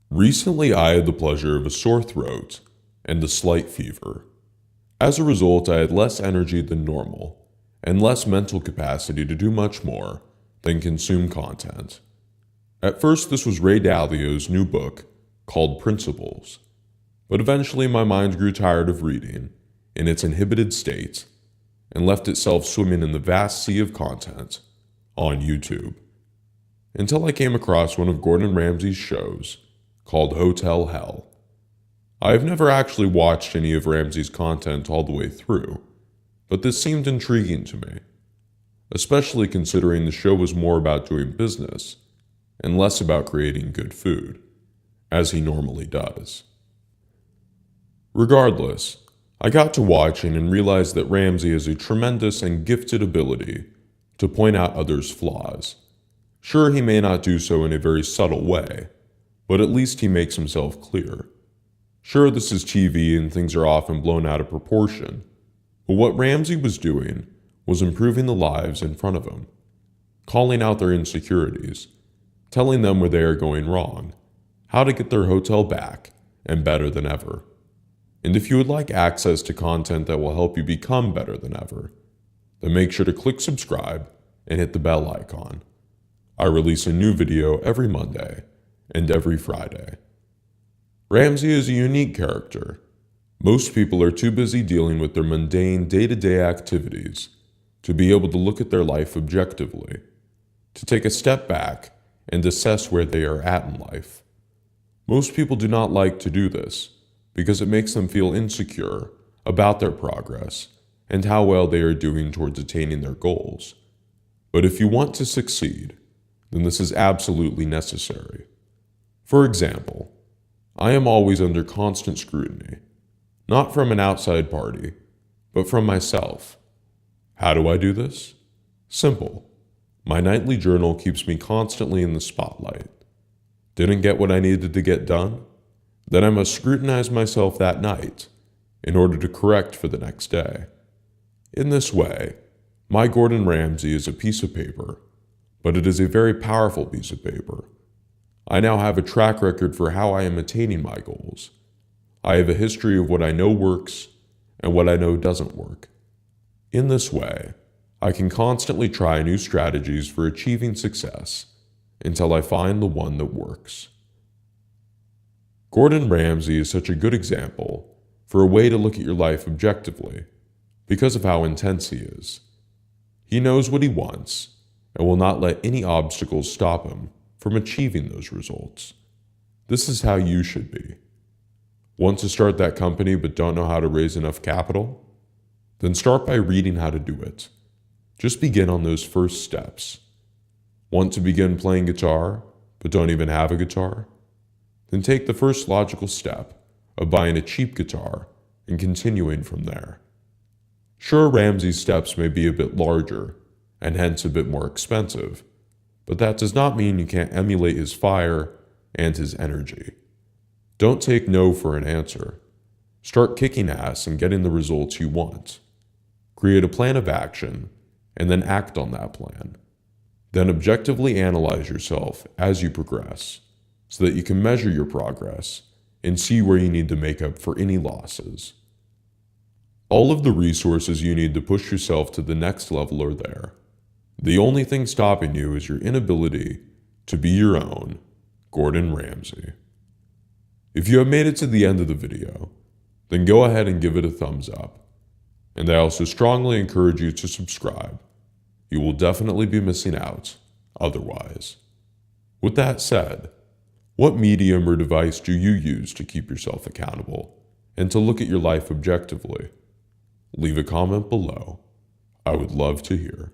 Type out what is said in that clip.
Recently, I had the pleasure of a sore throat and a slight fever. As a result, I had less energy than normal and less mental capacity to do much more than consume content. At first, this was Ray Dalio's new book called Principles, but eventually my mind grew tired of reading in its inhibited state and left itself swimming in the vast sea of content on YouTube, until I came across one of Gordon Ramsay's shows called Hotel Hell. I have never actually watched any of Ramsay's content all the way through, but this seemed intriguing to me, especially considering the show was more about doing business and less about creating good food, as he normally does. Regardless, I got to watching and realized that Ramsay has a tremendous and gifted ability to point out others' flaws. Sure, he may not do so in a very subtle way, but at least he makes himself clear. Sure, this is TV and things are often blown out of proportion, but what Ramsay was doing was improving the lives in front of him, calling out their insecurities, telling them where they are going wrong, how to get their hotel back and better than ever. And if you would like access to content that will help you become better than ever, then make sure to click subscribe and hit the bell icon. I release a new video every Monday and every Friday. Ramsay is a unique character. Most people are too busy dealing with their mundane day-to-day activities to be able to look at their life objectively, to take a step back and assess where they are at in life. Most people do not like to do this because it makes them feel insecure about their progress and how well they are doing towards attaining their goals. But if you want to succeed, then this is absolutely necessary. For example, I am always under constant scrutiny, not from an outside party, but from myself. How do I do this? Simple. My nightly journal keeps me constantly in the spotlight. Didn't get what I needed to get done? Then I must scrutinize myself that night in order to correct for the next day. In this way, my Gordon Ramsay is a piece of paper, but it is a very powerful piece of paper. I now have a track record for how I am attaining my goals. I have a history of what I know works and what I know doesn't work. In this way, I can constantly try new strategies for achieving success until I find the one that works. Gordon Ramsay is such a good example for a way to look at your life objectively because of how intense he is. He knows what he wants and will not let any obstacles stop him from achieving those results. This is how you should be. Want to start that company but don't know how to raise enough capital? Then start by reading how to do it. Just begin on those first steps. Want to begin playing guitar but don't even have a guitar? Then take the first logical step of buying a cheap guitar and continuing from there. Sure, Ramsay's steps may be a bit larger and hence a bit more expensive, but that does not mean you can't emulate his fire and his energy. Don't take no for an answer. Start kicking ass and getting the results you want. Create a plan of action and then act on that plan. Then objectively analyze yourself as you progress so that you can measure your progress and see where you need to make up for any losses. All of the resources you need to push yourself to the next level are there. The only thing stopping you is your inability to be your own Gordon Ramsay. If you have made it to the end of the video, then go ahead and give it a thumbs up. And I also strongly encourage you to subscribe. You will definitely be missing out otherwise. With that said, what medium or device do you use to keep yourself accountable and to look at your life objectively? Leave a comment below. I would love to hear.